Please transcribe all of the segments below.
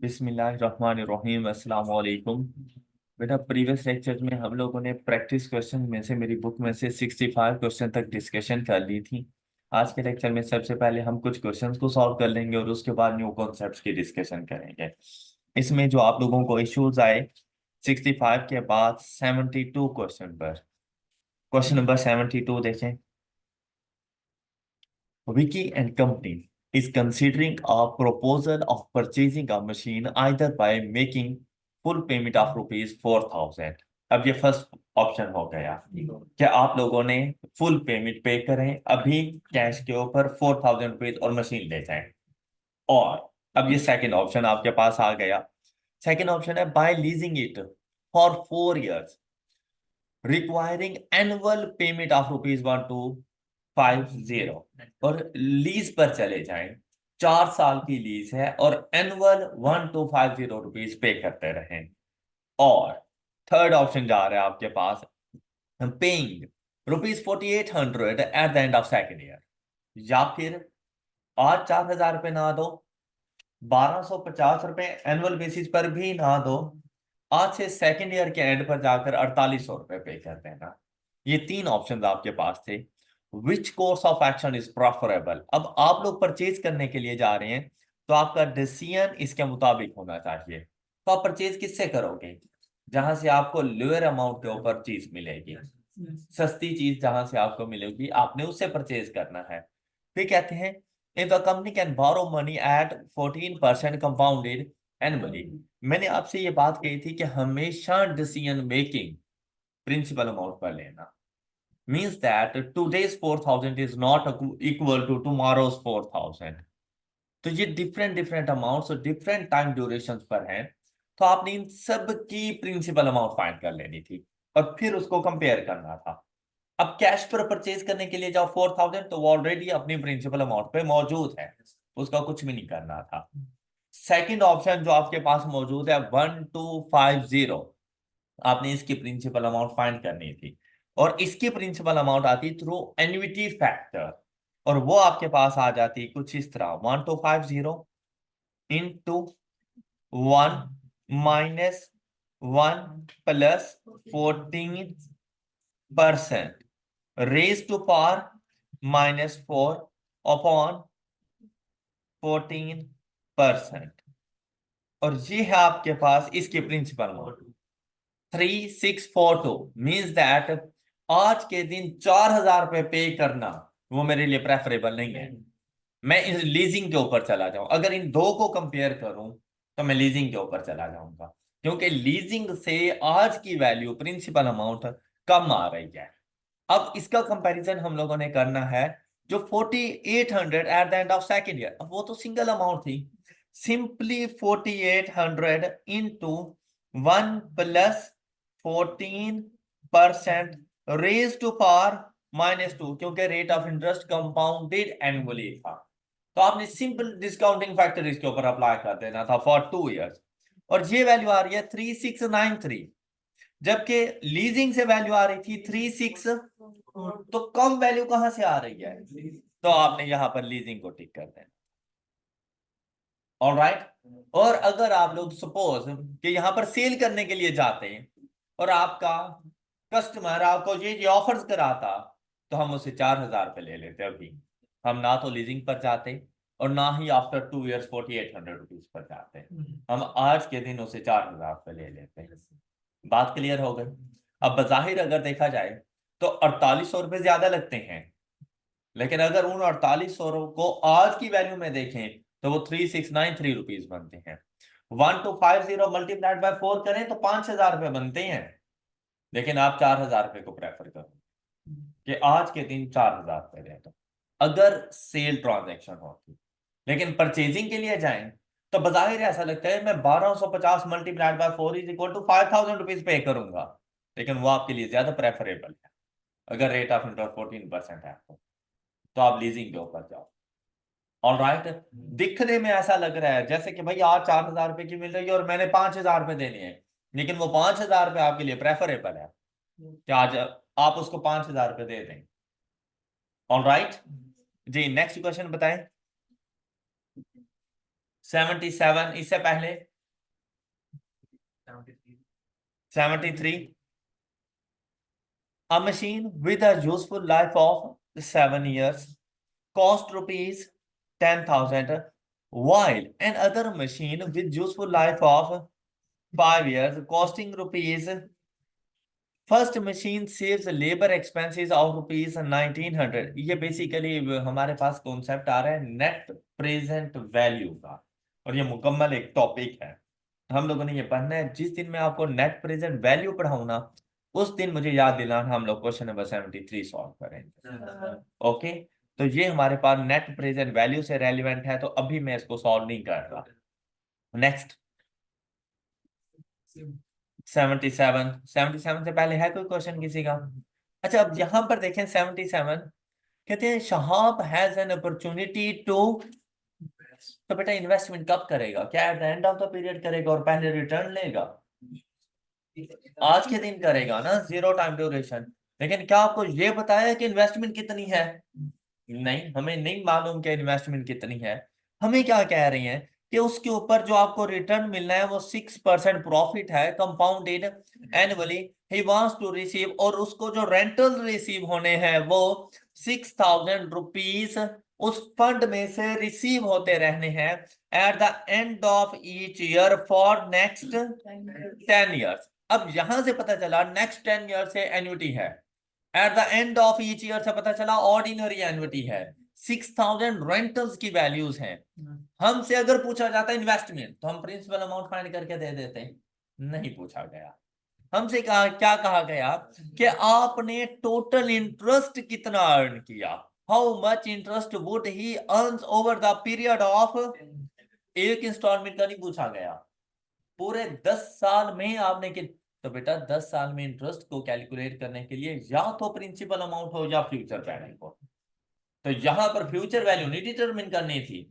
बिस्मिल्लाहिर्रहमानिर्रहीम अस्सलाम वालेकुम। बेटा, प्रीवियस लेक्चर में हम लोगों ने प्रैक्टिस क्वेश्चन में से मेरी बुक में से 65 क्वेश्चन तक डिस्कशन कर ली थी। आज के लेक्चर में सबसे पहले हम कुछ क्वेश्चंस को सॉल्व कर लेंगे और उसके बाद न्यू कॉन्सेप्ट्स की डिस्कशन करेंगे। इसमें जो आप लोगों को इश्यूज आए 65 के बाद 72 क्वेश्चन पर, क्वेश्चन नंबर 72 देखें। Vicky and company is considering a proposal of purchasing a machine either by making full payment of rupees 4,000। अब ये फर्स्ट ऑप्शन हो गया कि आप लोगों ने फुल पेमेंट पे करें अभी कैश के ऊपर 4,000 रुपीज और मशीन ले जाएं। और अब ये सेकंड ऑप्शन आपके पास आ गया। सेकंड ऑप्शन है by leasing it for 4 years requiring annual payment of rupees 1,250 और लीज पर चले जाएं। 4 साल की लीज है और एनुअल 1,250 रुपीज पे करते रहें। और थर्ड ऑप्शन जा रहा है आपके पास paying rupees 4,800 at the end of second year, या फिर आज 4,000 रुपये ना दो, 1,250 रुपये एनुअल बेसिस पर भी ना दो, आज से सेकेंड ईयर के एंड पर जाकर 4,800 रुपये पे कर देना। ये तीन ऑप्शंस आपके पास थे। Which course of action is preferable? अब आप लोग परचेज करने के लिए जा रहे हैं तो आपका डिसीजन इसके मुताबिक होना चाहिए। तो आप परचेज किससे करोगे? जहां से आपको लोअर अमाउंट के ऊपर चीज मिलेगी, सस्ती चीज जहां से आपको मिलेगी आपने उससे परचेज करना है। फिर कहते हैं if the company can borrow money at 14% compounded annually. मैंने आपसे ये बात कही थी कि हमेशा डिसीजन मेकिंग प्रिंसिपल अमाउंट पर लेना। Means that today's 4,000 is not equal to tomorrow's 4,000। तो ये डिफरेंट डिफरेंट अमाउंट्स और डिफरेंट टाइम ड्यूरेशन पर हैं। तो आपने इन सब की प्रिंसिपल अमाउंट फाइंड कर लेनी थी और फिर उसको कंपेयर करना था। अब कैश पर परचेज करने के लिए जाओ 4,000 तो वो ऑलरेडी अपनी प्रिंसिपल अमाउंट पे मौजूद है, उसका कुछ भी नहीं करना था। सेकंड ऑप्शन जो आपके पास मौजूद है 1,250, आपने इसकी प्रिंसिपल अमाउंट फाइंड करनी थी और इसकी प्रिंसिपल अमाउंट आती थ्रू एन्युटी फैक्टर और वो आपके पास आ जाती कुछ इस तरह 1,250 into 1 - 1 + 14% raise to power -4 upon 14%। और ये है आपके पास इसकी प्रिंसिपल अमाउंट 3,642। मीन्स दैट आज के दिन 4,000 रुपये पे करना वो मेरे लिए प्रेफरेबल नहीं है। मैं इस लीजिंग के ऊपर चला जाऊं, अगर इन दो को कंपेयर करूं तो मैं लीजिंग के ऊपर चला जाऊंगा, क्योंकि लीजिंग से आज की वैल्यू प्रिंसिपल अमाउंट कम आ रही है। अब इसका कंपैरिजन हम लोगों ने करना है जो 4,800 at the end of second year, अब वो तो सिंगल अमाउंट थी। Simply 4,800 into 1 + 14% raise to power -2, क्योंकि rate of interest compounded annually था। तो आपने सिंपल डिस्काउंटिंग फैक्टर इसके ऊपर अप्लाई कर देना था फॉर 2 years। और ये वैल्यू आ रही है 3,693, जबकि लीजिंग से वैल्यू आ रही थी 3,6। तो कम वैल्यू कहां से आ रही है? तो आपने यहां पर लीजिंग को टिक कर देना। ऑलराइट। और अगर आप लोग सपोज कि यहां पर सेल करने के लिए जाते हैं और आपका कस्टमर आपको ये ऑफर्स कराता तो हम उसे 4,000 रुपये ले लेते। अभी हम ना तो लीजिंग पर जाते और ना ही आफ्टर 2 years 4,800 रुपीज पर जाते। हम आज के दिन उसे 4,000 रुपये ले लेते हैं। बात क्लियर हो गई? अब बजाहिर अगर देखा जाए तो 4,800 रुपये ज्यादा लगते हैं, लेकिन अगर उन 4,800 को आज की वैल्यू में देखें तो वो 3,693 रुपीज बनते हैं। 1,250 मल्टीप्लाइड बाय 4 करें तो 5,000 रुपये बनते हैं, लेकिन आप 4,000 रुपये को प्रेफर करो कि आज के दिन 4,000 रुपये दे दो अगर सेल ट्रांजैक्शन होती। लेकिन परचेजिंग के लिए जाएं तो बजाहिर ऐसा लगता है मैं 1,250 multiplied by 4 is equal to 5,000 rupees pay करूंगा, लेकिन वो आपके लिए ज्यादा प्रेफरेबल है अगर रेट ऑफ इंटरेस्ट 14% है तो आप लीजिंग के ऊपर जाओ। ऑलराइट। दिखने में ऐसा लग रहा है जैसे कि भाई आज 4,000 रुपये की मिल रही है और मैंने 5,000 रुपये देने हैं, लेकिन वो 5,000 रुपये आपके लिए प्रेफरेबल है कि आज आप उसको 5,000 रुपये दे दें। ऑलराइट जी, नेक्स्ट क्वेश्चन बताएं। 77 इससे पहले 73. A machine with a useful life of 7 years cost rupees 10,000, while another machine with useful life of 5 years costing rupees, first machine saves labour expenses of rupees 1900. ये बेसिकली हमारे पास concept आ रहा है net present value का, और ये मुकम्मल एक topic है, हम लोगों ने ये पढ़ना है. जिस दिन मैं आपको नेट प्रेजेंट वैल्यू पढ़ाऊं ना, उस दिन मुझे याद दिलाना, हम लोग क्वेश्चन नंबर 73 सॉल्व करेंगे. ओके, तो ये हमारे पास नेट प्रेजेंट वैल्यू से रेलिवेंट है, तो अभी मैं इसको सॉल्व नहीं कर रहा. नेक्स्ट 77 से पहले है कोई क्वेश्चन किसी का? अच्छा, अब यहां पर देखें 77 कहते हैं Shahab has an opportunity to, तो बेटा इन्वेस्टमेंट कब करेगा? क्या at the end of the period करेगा और पहले रिटर्न लेगा? आज के दिन करेगा ना, जीरो टाइम ड्यूरेशन. लेकिन क्या आपको ये बताया कि इन्वेस्टमेंट कितनी है? नहीं, हमें नहीं मालूम कि इन्वेस्टमेंट कितनी है. हमें क्या कह रही हैं कि उसके ऊपर जो आपको रिटर्न मिलना है वो 6% प्रॉफिट है, compounded annually. He wants to receive, और उसको जो रेंटल रिसीव होने हैं वो 6,000 रुपीज उस फंड में से रिसीव होते रहने हैं eight the end of each year for next 10 years. अब यहां से पता चला नेक्स्ट 10 ईयर से एन्युटी है, eight the end of each year से पता चला ऑर्डिनरी एन्युटी है. 6,000 रेंटल्स की वैल्यूज हैं. हमसे अगर पूछा जाता इन्वेस्टमेंट, तो हम प्रिंसिपल अमाउंट फाइंड करके दे देते. नहीं पूछा गया. हमसे कहा, क्या कहा गया कि आपने टोटल इंटरेस्ट कितना अर्न किया, how much interest would he earns over the period of. एक इंस्टॉलमेंट का नहीं पूछा गया, पूरे 10 साल में आपने कि, तो बेटा 10 साल में इंटरेस्ट को कैलकुलेट करने के लिए या तो प्रिंसिपल अमाउंट हो या फ्यूचर वैल्यू हो. तो यहां पर फ्यूचर वैल्यू नहीं डिटरमिन करनी थी,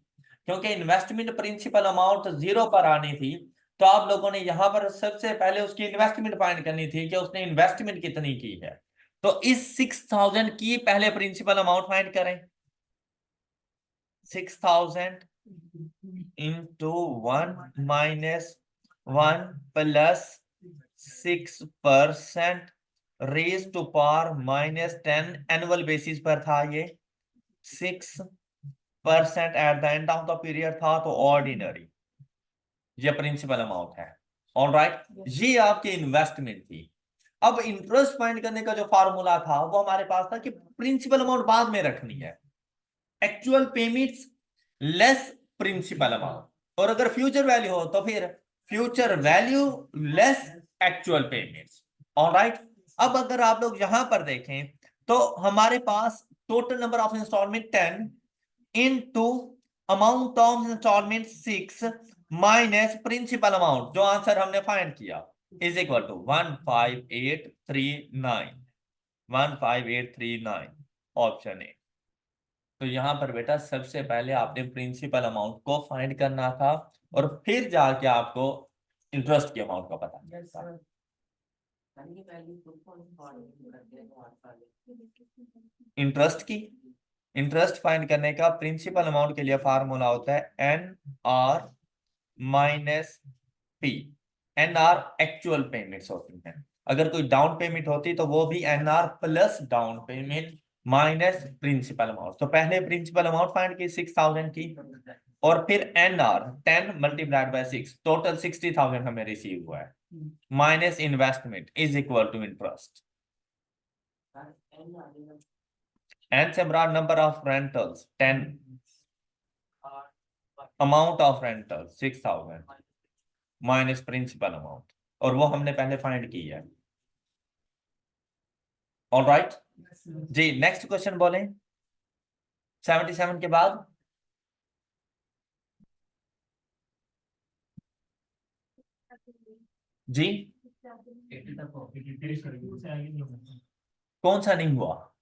क्योंकि इन्वेस्टमेंट प्रिंसिपल अमाउंट 0 पर आनी थी. तो आप लोगों ने यहां पर सबसे पहले उसकी इन्वेस्टमेंट फाइंड करनी थी कि उसने इन्वेस्टमेंट कितनी की है. तो इस 6,000 की पहले प्रिंसिपल अमाउंट फाइंड करें. 6,000 into 1 minus 1 plus 6% raise to power -10 annual basis पर था. ये 6% at the end of the period था, तो ऑर्डिनरी. ये प्रिंसिपल अमाउंट है. ऑलराइट, ये आपकी इन्वेस्टमेंट थी. अब इंटरेस्ट फाइंड करने का जो फार्मूला था वो हमारे पास था कि प्रिंसिपल अमाउंट बाद में रखनी है, actual payments less principal amount, और अगर फ्यूचर वैल्यू हो तो फिर future value less actual payments. Alright, अब अगर आप लोग यहां पर देखें तो हमारे पास total number of instalment 10 into amount of instalment 6 minus principal amount, जो आंसर हमने फाइंड किया, is equal to 15839. 15839 option A. तो यहां पर बेटा सबसे पहले आपने प्रिंसिपल अमाउंट को फाइंड करना था, और फिर जाके आपको इंटरेस्ट के अमाउंट का पता चलता. इंटरेस्ट फाइंड करने का प्रिंसिपल अमाउंट के लिए फार्मूला होता है NR minus P. NR actual payments होती हैं. अगर कोई डाउन पेमेंट होती तो वो भी NR plus down payment minus principal amount. तो पहले प्रिंसिपल अमाउंट फाइंड की 6,000 की, और फिर NR 10 मल्टीप्लाइड बाय 6, टोटल 60,000 हमें रिसीव हुआ है, minus investment is equal to interest. N से मराद number of rentals 10, amount of rental 6,000 minus principal amount, और वो हमने पहले फाइंड की है. ऑलराइट जी, नेक्स्ट क्वेश्चन बोलें 77 के बाद. जी, कौन सा नहीं हुआ?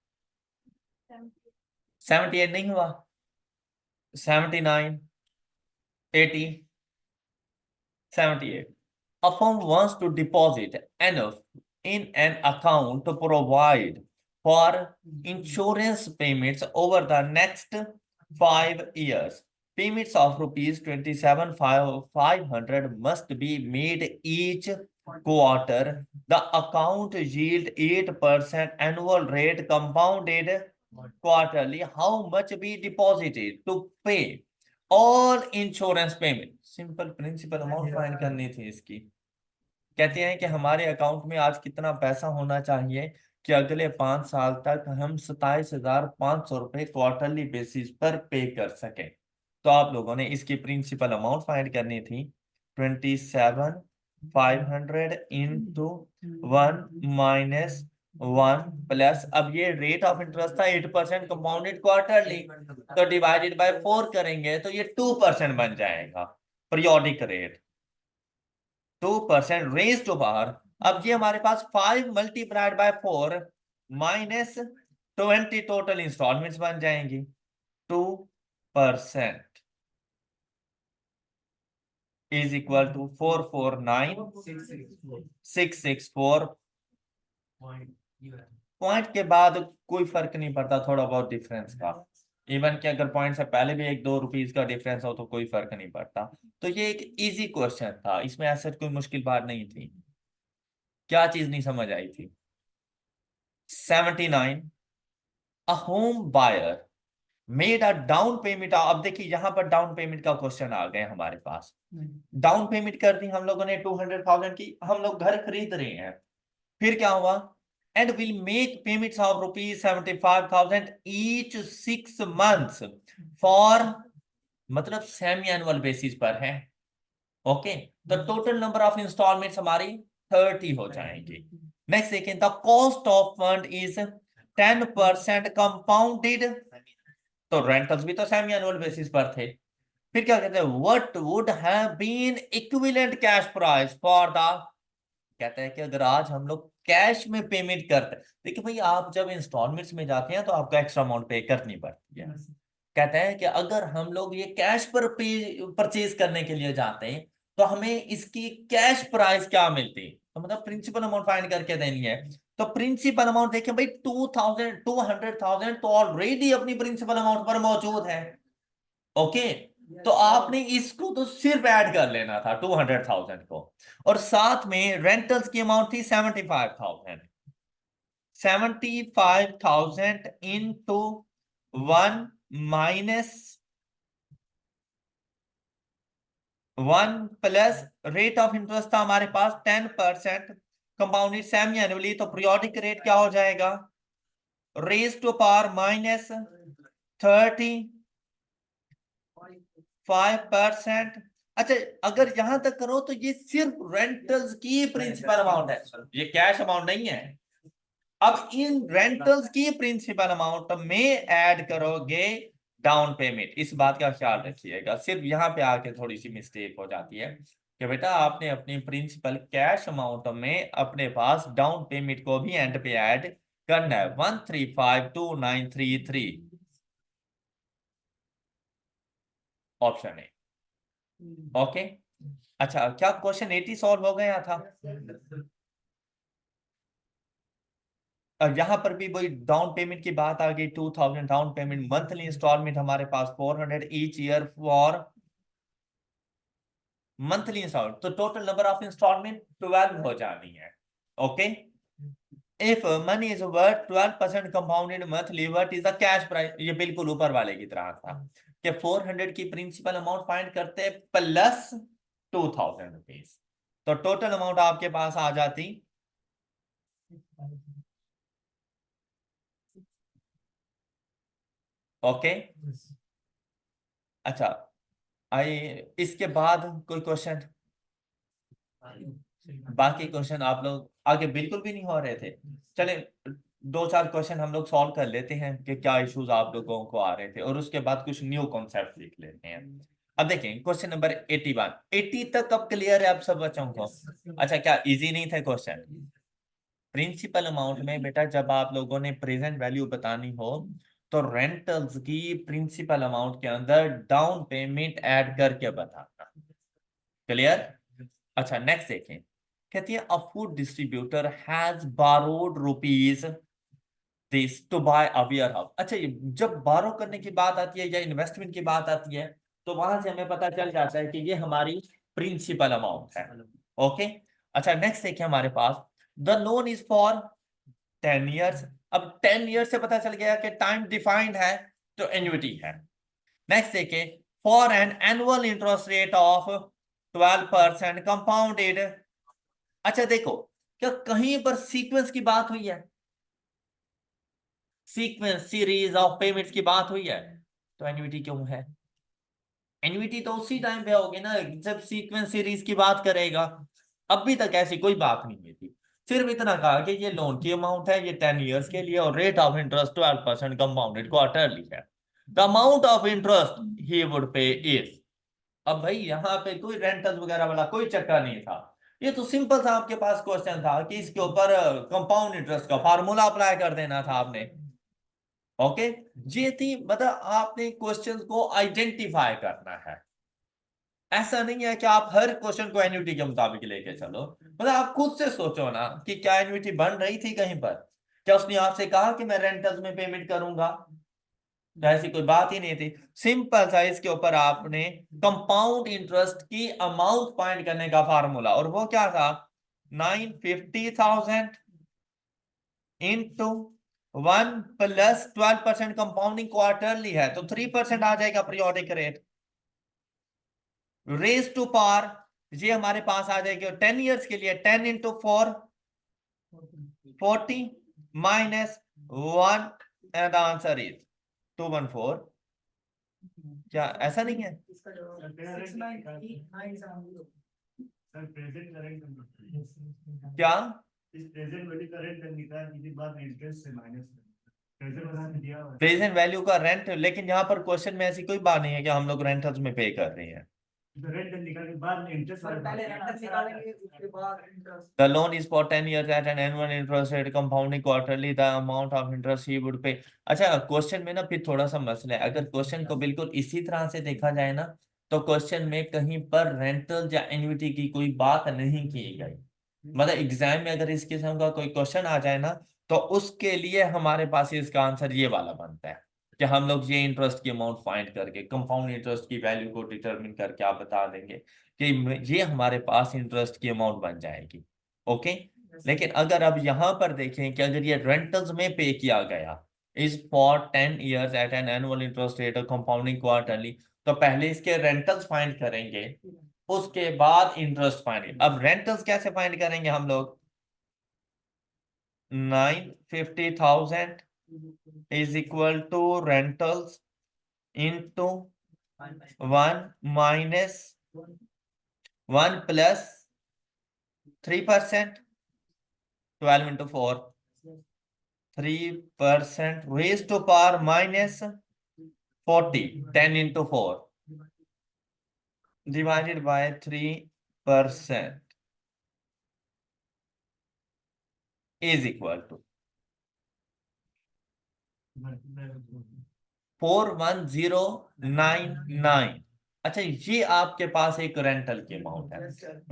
78 नहीं हुआ, 79, 80, 78. A firm wants to deposit enough in an account to provide for insurance payments over the next 5 years. payments of rupees 27,500 must be made each quarter. The account yield 8% annual rate compounded quarterly. How much be deposited to pay all insurance payment? Simple principal amount find करनी थी इसकी। कहते हैं कि हमारे account में आज कितना पैसा होना चाहिए कि अगले 5 साल तक हम 27,500 रुपए क्वार्टरली बेसिस पर पे कर सकें। तो आप लोगों ने इसकी प्रिंसिपल अमाउंट फाइंड करनी थी 27,500 इंटू 1 - 1 प्लस, अब ये रेट ऑफ इंटरेस्ट था 8% कंपाउंडेड क्वार्टरली, तो डिवाइडेड बाय 4 करेंगे तो ये 2% बन जाएगा periodic rate. 2% raise to power. अब ये हमारे पास 5 multiplied by 4 minus 20 total instalments बन जाएंगी। 2% इज इक्वल टू 449,664। पॉइंट के बाद कोई फर्क नहीं पड़ता, थोड़ा बहुत डिफरेंस का। इवन कि अगर पॉइंट से पहले भी 1-2 रुपीज का डिफरेंस हो तो कोई फर्क नहीं पड़ता। तो ये एक इजी क्वेश्चन था, इसमें ऐसा कोई मुश्किल बात नहीं थी। क्या चीज नहीं समझ आई थी? 79 a home buyer made a down payment. अब देखिए यहां पर डाउन पेमेंट का क्वेश्चन आ गए हमारे पास। डाउन पेमेंट कर दी हम लोगों ने 200,000 की, हम लोग घर खरीद रहे हैं। फिर क्या हुआ? And will make payments of rupees 75,000 each 6 months for, मतलब सेमी एनुअल बेसिस पर है। ओके, तो टोटल नंबर ऑफ इंस्टॉलमेंट्स हमारी 30 हो जाएंगी। नेक्स्ट देखें, the cost of fund is 10% compounded, तो रेंटल्स भी तो सेमी एनुअल बेसिस पर थे। फिर क्या कहते हैं, what would have been equivalent cash price for the, कहते हैं कि अगर आज हम लोग कैश में पेमेंट करते हैं, देखिए भाई आप जब इंस्टॉलमेंट्स में जाते हैं तो आपको एक्स्ट्रा अमाउंट पे करनी पड़ती है। कहते हैं कि अगर हम लोग ये कैश पर परचेज करने के लिए जाते हैं तो हमें इसकी कैश प्राइस क्या मिलती, तो मतलब प्रिंसिपल अमाउंट फाइंड करके देनी है। तो प्रिंसिपल अमाउंट देखें भाई 200,000 तो ऑलरेडी अपनी प्रिंसिपल अमाउंट पर मौजूद है। ओके, तो आपने इसको तो सिर्फ ऐड कर लेना था 200,000 को, और साथ में रेंटल्स की अमाउंट थी 75,000। 75,000 into 1 minus 1 plus rate of interest था हमारे पास 10% कंपाउंडेड सेमी एनुअली, तो पीरियोडिक रेट क्या हो जाएगा? Raise to power -35%। अच्छा, अगर यहां तक करो तो ये सिर्फ रेंटल्स की प्रिंसिपल अमाउंट है, ये कैश अमाउंट नहीं है। अब इन रेंटल्स की प्रिंसिपल अमाउंट में ऐड करोगे डाउन पेमेंट। इस बात का ख्याल रखिएगा, सिर्फ यहां पे आके थोड़ी सी मिस्टेक हो जाती है कि बेटा आपने अपनी प्रिंसिपल कैश अमाउंट में अपने पास डाउन पेमेंट को भी एंड पे ऐड करना है 1352933, ऑप्शन है। ओके, अच्छा क्या क्वेश्चन 80 सॉल्व हो गया था? अब यहां पर भी वही डाउन पेमेंट की बात आ गई, 2,000 डाउन पेमेंट, मंथली इंस्टॉलमेंट हमारे पास 400 each year for monthly installment, तो टोटल नंबर ऑफ इंस्टॉलमेंट 12 हो जानी है। Okay, if money is worth 12% compounded monthly, what is the cash price? ये बिल्कुल ऊपर वाले की तरह था कि 400 की प्रिंसिपल अमाउंट फाइंड करते प्लस 2,000 रुपीज, तो टोटल अमाउंट आपके पास आ जाती। ओके, अच्छा आई, इसके बाद कोई क्वेश्चन? बाकी क्वेश्चन आप लोग आगे बिल्कुल भी नहीं हो रहे थे। चले 2-4 क्वेश्चन हम लोग सॉल्व कर लेते हैं कि क्या इश्यूज आप लोगों को आ रहे थे, और उसके बाद कुछ न्यू कॉन्सेप्ट लिख लेते हैं। अब देखें क्वेश्चन नंबर 81, 80 तक अब क्लियर है आप सब बच्चों को? अच्छा, क्या इजी नहीं था क्वेश्चन? प्रिंसिपल अमाउंट में बेटा जब आप लोगों ने प्रेजेंट वैल्यू बतानी हो तो रेंटल्स की प्रिंसिपल अमाउंट के अंदर डाउन पेमेंट ऐड करके बताना। क्लियर? अच्छा नेक्स्ट देखें, कहती है a food distributor has borrowed rupees this to buy a warehouse. अच्छा, ये जब बारो करने की बात आती है या इन्वेस्टमेंट की बात आती है तो वहां से हमें पता चल जाता है कि ये हमारी प्रिंसिपल अमाउंट है। ओके, अच्छा नेक्स्ट देखिए हमारे पास, the loan is for 10 years। अब 10 years से पता चल गया कि टाइम डिफाइंड है तो एन्युटी है। नेक्स्ट देखिए, for an annual interest rate of 12% compounded. अच्छा देखो, क्या कहीं पर सीक्वेंस की बात हुई है? सीक्वेंस सीरीज ऑफ पेमेंट्स की बात हुई है, तो एन्युटी क्यों है? एन्युटी तो उसी टाइम पे होगी ना जब सीक्वेंस सीरीज की बात करेगा। अभी तक ऐसी कोई बात नहीं हुई थी, सिर्फ इतना कहा कि ये लोन की अमाउंट है, ये 10 years के लिए, और rate of interest 12% compounded quarterly है। The amount of interest he would pay is. अब भाई यहाँ पे कोई रेंटल वगैरह वाला कोई चक्कर नहीं था, ये तो सिंपल सा आपके पास क्वेश्चन था कि इसके ऊपर कंपाउंड इंटरेस्ट का फार्मूला अप्लाई कर देना था आपने। ओके, ये थी, मतलब आपने क्वेश्चन को आइडेंटिफाई करना है। ऐसा नहीं है कि आप हर क्वेश्चन को एन्युटी के मुताबिक लेके चलो, मतलब आप खुद से सोचो ना कि क्या एन्युटी बन रही थी कहीं पर? क्या उसने आपसे कहा कि मैं रेंटल्स में पेमेंट करूंगा? तो ऐसी कोई बात ही नहीं थी। सिंपल सा इसके ऊपर आपने कंपाउंड इंटरेस्ट की अमाउंट फाइंड करने का फार्मूला, और वो क्या था? 950,000 इंटू 1 + 12% कंपाउंडिंग क्वार्टरली है तो 3% आ जाएगा periodic rate. Raise to power ये हमारे पास आ जाएगी, और 10 years के लिए 10 इंटू 4 40 -1 एंड आंसर इज 214। क्या ऐसा नहीं है? क्या प्रेजेंट वैल्यू का रेंट? लेकिन यहाँ पर क्वेश्चन में ऐसी कोई बात नहीं है कि हम लोग रेंटल्स में पे कर रहे हैं। The loan is for 10 years at an annual interest rate compounding quarterly the amount of interest he would pay। अच्छा, क्वेश्चन में ना फिर थोड़ा सा मसला है। अगर क्वेश्चन को बिल्कुल इसी तरह से देखा जाए ना, तो क्वेश्चन में कहीं पर रेंटल या एन्युटी की कोई बात नहीं की गई। मतलब एग्जाम में अगर इस किस्म का कोई क्वेश्चन आ जाए ना, तो उसके लिए हमारे पास इसका आंसर ये वाला बनता है कि हम लोग ये इंटरेस्ट की अमाउंट फाइंड करके कंपाउंड इंटरेस्ट की वैल्यू को डिटरमिन करके आप बता देंगे कि ये हमारे पास इंटरेस्ट की अमाउंट बन जाएगी। ओके, लेकिन अगर अब यहां पर देखें कि अगर ये रेंटल्स में पे किया गया is for 10 years at an annual interest rate compounding quarterly, तो पहले इसके रेंटल्स फाइंड करेंगे, उसके बाद इंटरेस्ट फाइंड। अब रेंटल्स कैसे फाइंड करेंगे हम लोग? 950,000 is equal to rentals into 1 - 1 + 3%, 12 into 4, 3% raised to power -40, 10 into 4 divided by 3% is equal to 41099। अच्छा, ये आपके पास एक रेंटल की अमाउंट है।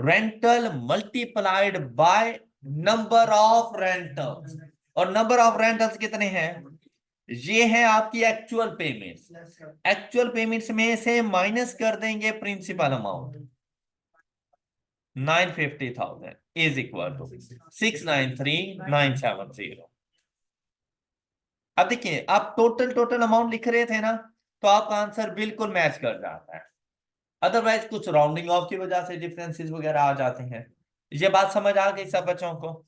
Rental multiplied by number of rentals, और नंबर ऑफ रेंटल्स कितने हैं? ये है आपकी एक्चुअल पेमेंट्स। एक्चुअल पेमेंट्स में से माइनस कर देंगे principal amount, 950,000 is equal to 693,970। अब देखिए, आप टोटल टोटल अमाउंट लिख रहे थे ना, तो आपका आंसर बिल्कुल मैच कर जाता है। अदरवाइज कुछ राउंडिंग ऑफ की वजह से डिफरेंसेस वगैरह आ जाते हैं। ये बात समझ आ गई सब बच्चों को?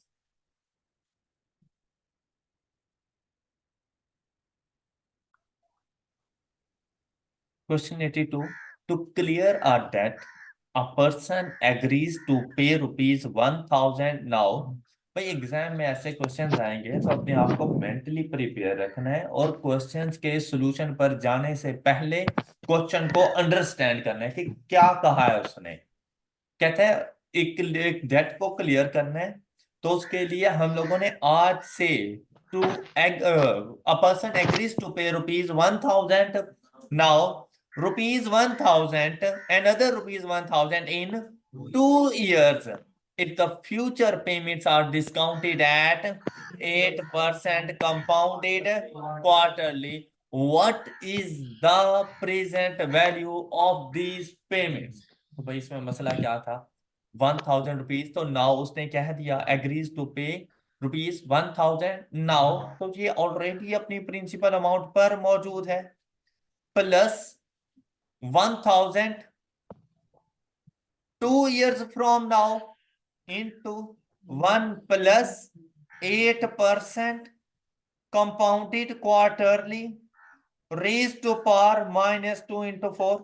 Question 82, to clear a debt a person agrees to pay ₹1,000 now। भाई एग्जाम में ऐसे क्वेश्चंस आएंगे तो अपने आप को मेंटली प्रिपेयर रखना है, और क्वेश्चंस के सॉल्यूशन पर जाने से पहले क्वेश्चन को अंडरस्टैंड करना है कि क्या कहा है उसने। कहते हैं एक डेट को क्लियर करना है, तो उसके लिए हम लोगों ने आज से to a person agrees to pay ₹1,000 now, ₹1,000 and other ₹1,000 in 2 years if the future payments are discounted at 8% compounded quarterly। What is the present value of these payments. तो भाई इसमें मसला क्या था, 1000 रुपीज, तो नाउ उसने कह दिया agrees to pay rupees 1000 now, तो ये ऑलरेडी अपनी प्रिंसिपल अमाउंट पर मौजूद है, plus 1000 2 years from now into 1 plus 8% compounded quarterly raised to power minus 2 into 4।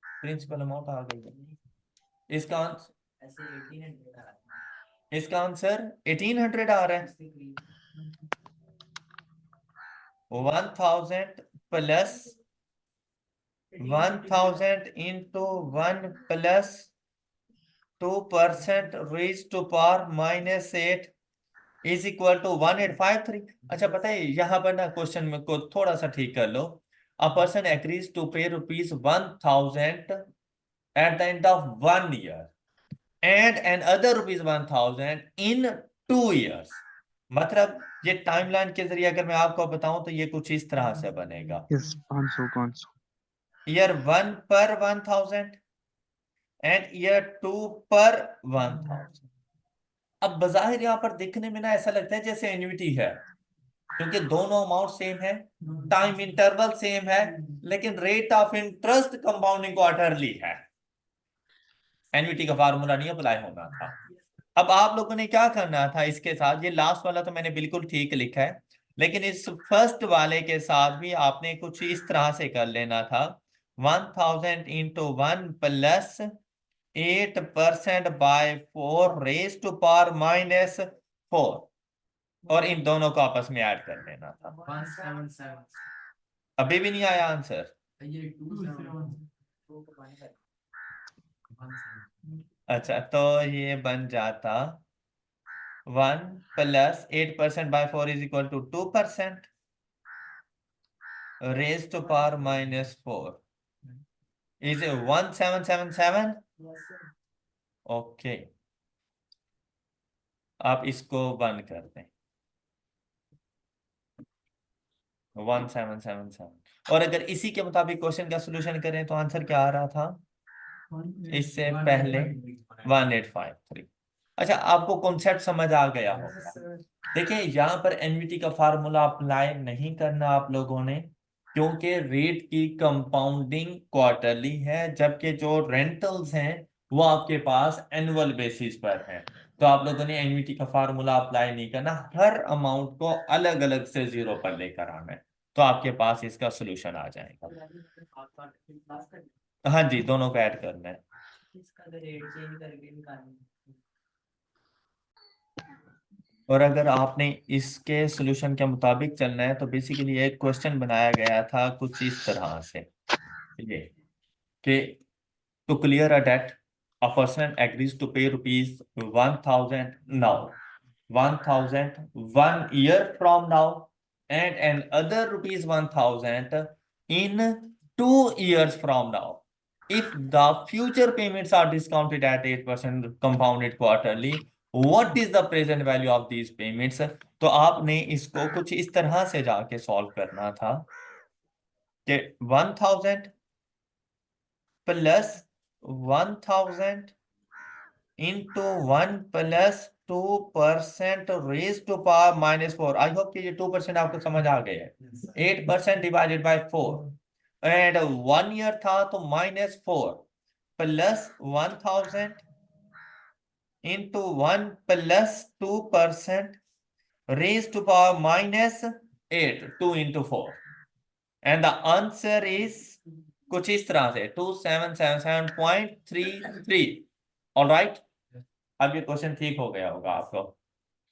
Principal amount आ गई है। इसका आंसर 1800 आ रहा है। 1000 plus 1000 into 1 plus 2% raised to power minus 8 is equal to 1853। अच्छा पता है यहां पर ना क्वेश्चन में को थोड़ा सा ठीक कर लो। A person agrees to pay rupees 1000 at the end of 1 year and another rupees 1000 in 2 years। मतलब ये टाइमलाइन के जरिए अगर मैं आपको बताऊं तो ये कुछ इस तरह से बनेगा, यस 500 ईयर 1 पर 1000 एंड ईयर 2 पर 1000। अब बजाहिर यहाँ पर दिखने में ना ऐसा लगता है जैसे एन्युटी है, क्योंकि दोनों अमाउंट सेम है, टाइम इंटरवल सेम है, लेकिन rate of interest compounding quarterly है। एन्युटी का फार्मूला नहीं अप्लाई होना था। अब आप लोगों ने क्या करना था इसके साथ, ये लास्ट वाला तो मैंने बिल्कुल ठीक लिखा है, लेकिन इस फर्स्ट वाले के साथ भी आपने कुछ इस तरह से कर लेना था। 1000 into 1 plus 8% by 4 raise to power minus 4, और इन दोनों को आपस में ऐड कर लेना था। 177। अभी भी नहीं आया आंसर। अच्छा तो ये बन जाता 1 plus 8% by 4 is equal to 2% raise to power minus 4 is 1777। Okay, आप इसको बंद कर दें 1777। और अगर इसी के मुताबिक क्वेश्चन का सोल्यूशन करें तो आंसर क्या आ रहा था इससे पहले 1853। अच्छा आपको कॉन्सेप्ट समझ आ गया होगा। देखिए यहाँ पर एनवीटी का फार्मूला अप्लाई नहीं करना आप लोगों ने, क्योंकि रेट की कंपाउंडिंग क्वार्टरली है, जबकि जो रेंटल्स हैं वो आपके पास एनुअल बेसिस पर हैं। तो आप लोगों ने एनवीटी का फार्मूला अप्लाई नहीं करना, हर अमाउंट को अलग अलग से जीरो पर लेकर आना है, तो आपके पास इसका सोल्यूशन आ जाएगा। हाँ जी, दोनों को ऐड करना है। और अगर आपने इसके सॉल्यूशन के मुताबिक चलना है तो बेसिकली एक क्वेश्चन बनाया गया था कुछ इस तरह से, ये कि to clear a debt a person agrees to pay rupees 1000 now, 1000 1 year from now and another rupees 1000 in 2 years from now if the future payments are discounted at 8% compounded quarterly, what is the present value of these payments। तो आपने इसको कुछ इस तरह से जाके solve करना था कि 1000 plus 1000 into 1 plus 2% raise to power minus 4। I hope कि ये 2% आपको समझ आ गया है। 8% डिवाइडेड बाय 4 एंड 1 year था तो -4 plus 1000 into 1 plus 2% raise to power -8, 2 into 4 and the answer is कुछ इस तरह से 2777.33। ऑलराइट, अब ये क्वेश्चन ठीक हो गया होगा आपको।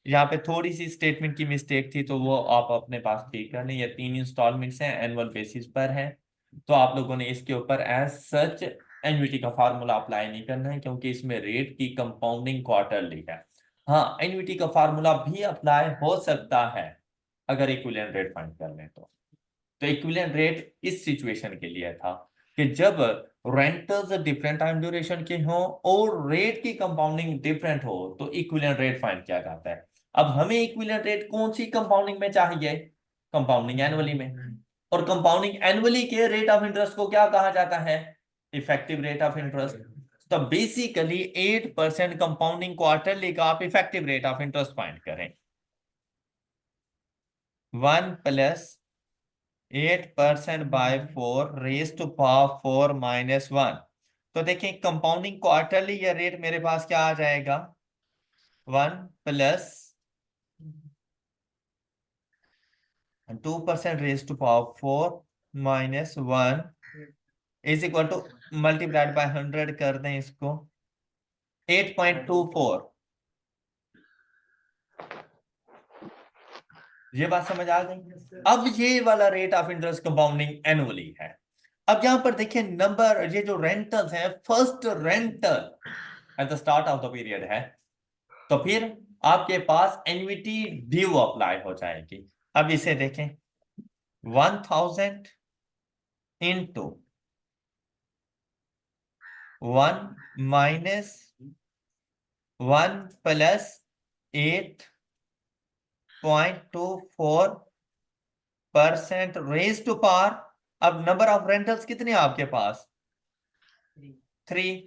यहाँ पे थोड़ी सी स्टेटमेंट की मिस्टेक थी तो वो आप अपने पास ठीक कर लें। ये 3 इंस्टॉलमेंट्स हैं, एनुअल बेसिस पर हैं, तो आप लोगों ने इसके ऊपर एज सच एन्युटी का फार्मूला अप्लाई नहीं करना है, क्योंकि इसमें रेट की कंपाउंडिंग क्वार्टरली है। हाँ, एन्युटी का फार्मूला भी अप्लाई हो सकता है अगर इक्विवेलेंट रेट फाइंड कर लें तो इक्विवेलेंट रेट इस सिचुएशन के लिए था कि जब रेंटल्स डिफरेंट टाइम ड्यूरेशन के हों और रेट की कंपाउंडिंग डिफरेंट हो तो इक्विवेलेंट रेट फाइंड किया जाता है। अब हमें इक्विवेलेंट रेट कौन सी कंपाउंडिंग में चाहिए, कंपाउंडिंग एनुअली में, और कंपाउंडिंग एनुअली के रेट ऑफ इंटरेस्ट को क्या कहा जाता है? Effective rate of interest. तो बेसिकली 8% कंपाउंडिंग क्वार्टरली का आप effective rate of interest find करें। 1 plus 8% by 4 raise to power 4 minus 1। तो देखिए कंपाउंडिंग क्वार्टरली ये रेट मेरे पास क्या आ जाएगा? 1 plus 2% raise to power 4 minus 1 is equal to, multiplied by 100 कर दें इसको, 8.24। ये बात समझ आ गई? अब ये वाला rate of interest compounding annually है। अब यहां पर देखिए नंबर, ये जो रेंटल्स है, first rental at the start of the period है, तो फिर आपके पास एन्युटी ड्यू अप्लाई हो जाएगी। अब इसे देखें, 1000 into 1 minus 1 plus 8.24% raise to power. अब नंबर ऑफ रेंटल्स कितने हैं आपके पास? 3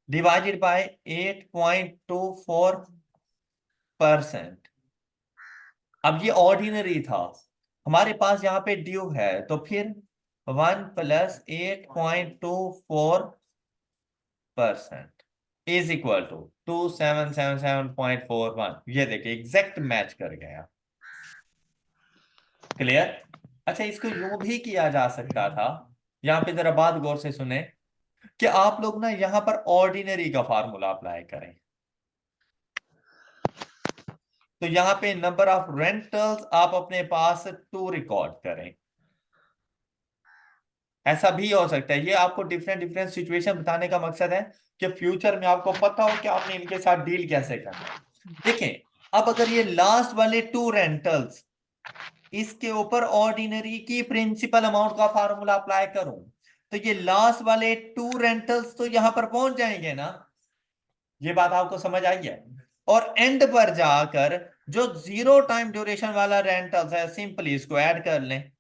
डिवाइडेड बाय 8.24%। अब ये ऑर्डिनरी था, हमारे पास यहाँ पे ड्यू है, तो फिर 1 प्लस 8.24% इज इक्वल टू 2777.41। ये देखिए एग्जैक्ट मैच कर गया। क्लियर? अच्छा, इसको यूं भी किया जा सकता था, यहाँ पे जरा बात गौर से सुने, कि आप लोग ना यहाँ पर ऑर्डिनरी का फार्मूला अप्लाई करें। तो यहाँ पे नंबर ऑफ रेंटल्स आप अपने पास 2 रिकॉर्ड करें। ऐसा भी हो सकता है, ये आपको डिफरेंट डिफरेंट सिचुएशन बताने का मकसद है कि फ्यूचर में आपको पता हो कि आपने इनके साथ डील कैसे करना है। देखें, अब अगर ये लास्ट वाले 2 रेंटल्स, इसके ऊपर ऑर्डिनरी की प्रिंसिपल अमाउंट का फार्मूला अप्लाई करूं, तो ये लास्ट वाले 2 रेंटल्स तो यहां पर पहुंच जाएंगे ना। ये बात आपको समझ आई है? और एंड पर जाकर जो 0 टाइम ड्यूरेशन वाला रेंटल्स है, सिंपली इसको ऐड कर लें,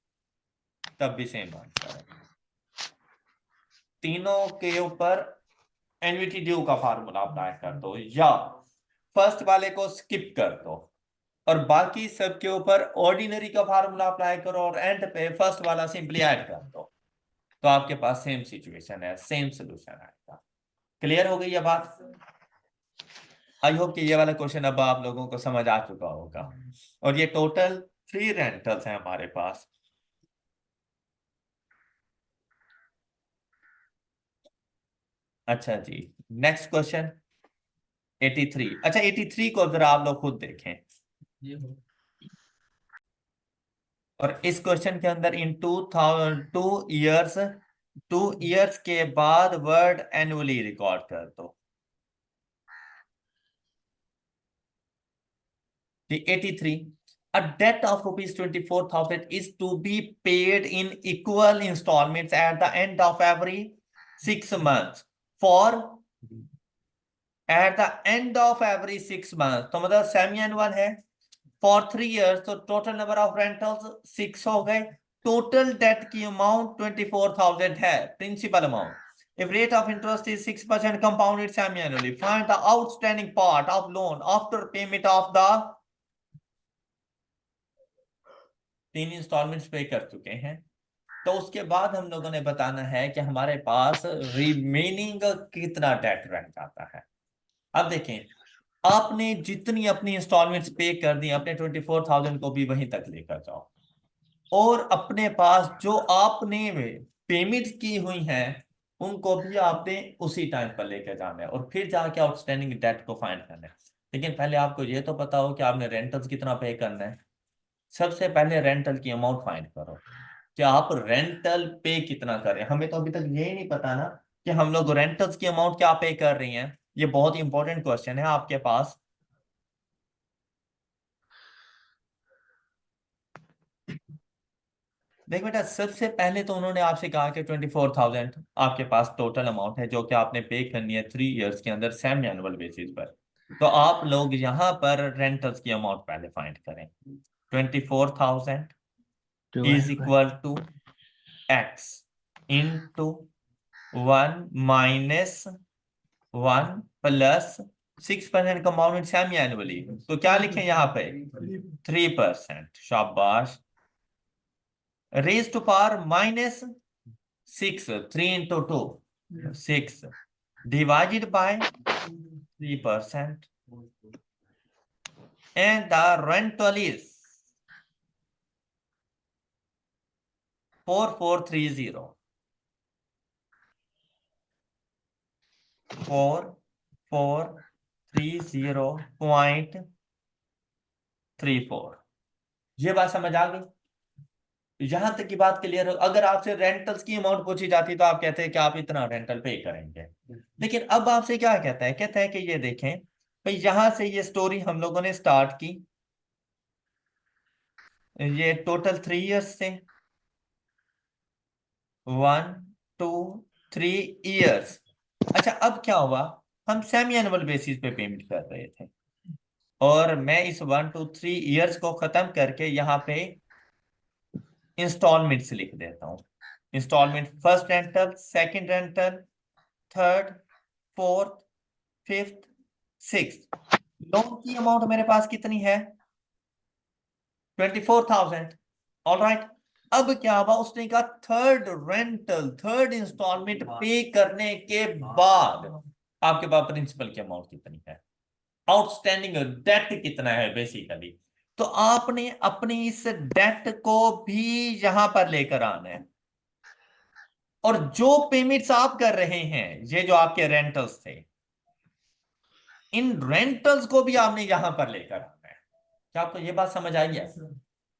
तब भी सेम आंसर है। तीनों के ऊपर एन्युटी ड्यू का फार्मूला अप्लाई कर दो, या फर्स्ट वाले को स्किप कर दो और बाकी सब के ऊपर ऑर्डिनरी का फार्मूला अप्लाई करो, और एंड पे फर्स्ट वाला सिंपली ऐड कर दो, तो आपके पास सेम सिचुएशन है, सेम सोल्यूशन आएगा। क्लियर हो गई ये बात? आई होप कि ये वाला क्वेश्चन अब आप लोगों को समझ आ चुका होगा। और ये टोटल 3 रेंटल्स हैं हमारे पास। अच्छा जी, नेक्स्ट क्वेश्चन 83। अच्छा, 83 को जरा आप लोग खुद देखें, और इस क्वेश्चन के अंदर इन 2 इयर्स के बाद वर्ड एनुअली रिकॉर्ड कर दो। 83, a debt of rupees 24,000 is to be paid in equal installments at the end of every 6 months for at the end of every 6 months, तो मतलब सेमी एनुअल है, for 3 years, तो total number of rentals 6 हो गए। Total debt की amount 24,000 है, principal amount. If rate of interest is 6% compounded semi-annually, find the outstanding part of loan after payment of the 3 installments पे कर चुके हैं। तो उसके बाद हम लोगों ने बताना है कि हमारे पास रिमेनिंग कितना डेट रह जाता है। अब देखें, आपने जितनी अपनी इंस्टॉलमेंट्स पे कर दी, अपने 24,000 को भी वहीं तक लेकर जाओ, और अपने पास जो आपने पेमेंट की हुई हैं उनको भी आपने उसी टाइम पर लेकर जाना है, और फिर जाके आउटस्टैंडिंग डेट को फाइंड करना है। लेकिन पहले आपको ये तो पता हो कि आपने रेंटल्स कितना पे करना है। सबसे पहले रेंटल की अमाउंट फाइंड करो कि आप रेंटल पे कितना करें। हमें तो अभी तक ये नहीं पता ना कि हम लोग रेंटल्स की अमाउंट क्या पे कर रही हैं। ये बहुत इंपॉर्टेंट क्वेश्चन है आपके पास। देख बेटा, सबसे पहले तो उन्होंने आपसे कहा कि 24,000 आपके पास टोटल अमाउंट है जो कि आपने पे करनी है 3 इयर्स के अंदर सेमी एनुअल बेसिस पर। तो आप लोग यहाँ पर रेंटल्स की अमाउंट पहले फाइंड करें, 24,000 is equal to x into 1 minus 1 plus 6% compound semi annually, तो क्या लिखें यहाँ पे 3%। शाबाश। Raise to power minus 6, 3 into 2 6 divided by 3%, and the rental is 4430 4430.34। ये बात समझ आ गई? यहां तक की बात क्लियर हो? अगर आपसे रेंटल्स की अमाउंट पूछी जाती तो आप कहते हैं कि आप इतना रेंटल पे करेंगे, लेकिन अब आपसे क्या कहता है कि ये देखें भाई, यहां से ये स्टोरी हम लोगों ने स्टार्ट की, ये टोटल 3 इयर्स से, 1 2 3 इयर्स। अच्छा, अब क्या हुआ, हम सेमी एनुअल बेसिस पे पेमेंट कर रहे थे, और मैं इस 1 2 3 इयर्स को खत्म करके यहाँ पे इंस्टॉलमेंट्स लिख देता हूँ। Installment, first rental, second rental, third, fourth, fifth, six. Loan की अमाउंट मेरे पास कितनी है? 24,000। All right. अब क्या हुआ, उसने कहा थर्ड रेंटल, थर्ड इंस्टॉलमेंट पे करने के बाद आपके पास प्रिंसिपल की अमाउंट कितनी है, आउटस्टैंडिंग डेट कितना है बेसिकली। तो आपने अपनी इस डेट को भी यहां पर लेकर आना है, और जो पेमेंट्स आप कर रहे हैं, ये जो आपके रेंटल्स थे, इन रेंटल्स को भी आपने यहां पर लेकर आना है। क्या आपको ये बात समझ आई है?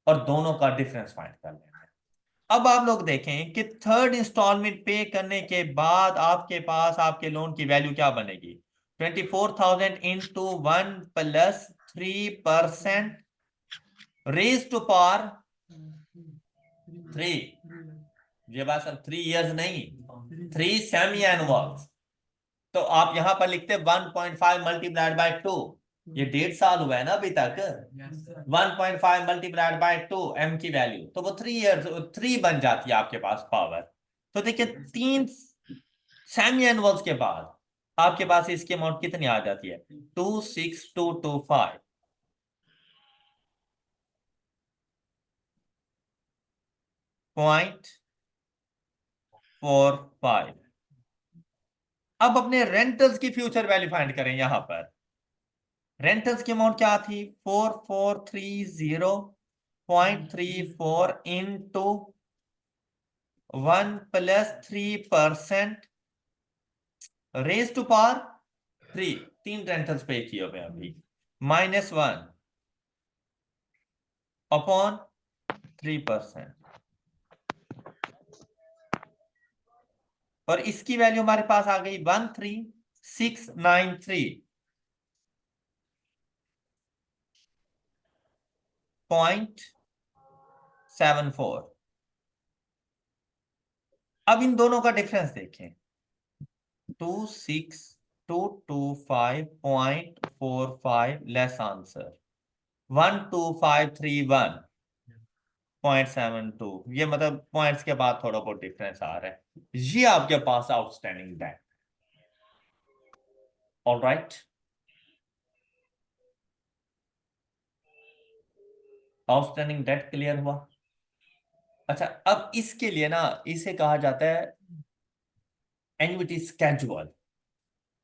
और दोनों का डिफरेंस फाइंड कर लेना है। अब आप लोग देखें कि थर्ड इंस्टॉलमेंट पे करने के बाद आपके पास आपके लोन की वैल्यू क्या बनेगी, 24,000 इंटू 1 + 3% रेज टू पावर 3। ये बात सब 3 इयर्स नहीं, 3 सेमी एनुअल्स। तो आप यहां पर लिखते 1.5 मल्टीप्लाइड बाय 2, ये 1.5 साल हुआ है ना अभी तक। 1.5 मल्टीप्लाइड बाय 2 एम की वैल्यू, तो वो 3 इयर्स 3 बन जाती है आपके पास पावर। तो देखिए 3 सेमी एनुअल्स के बाद आपके पास इसकी अमाउंट कितनी आ जाती है, 26,225.45। अब अपने रेंटल्स की फ्यूचर वैल्यू फाइंड करें। यहां पर रेंटल्स की अमाउंट क्या थी, 4430.34 into 1 + 3% raise to power 3। 3 rentals pay किए हुए अभी, -1 अपॉन 3%, और इसकी वैल्यू हमारे पास आ गई 13,693.74। अब इन दोनों का डिफरेंस देखें, 26,225.45 लेस आंसर 12531.72। ये मतलब पॉइंट्स के बाद थोड़ा बहुत डिफरेंस आ रहा है। ये आपके पास outstanding debt. All right, outstanding debt clear हुआ? अच्छा, अब इसके लिए ना, इसे कहा जाता है एन्युटी स्केड्यूल।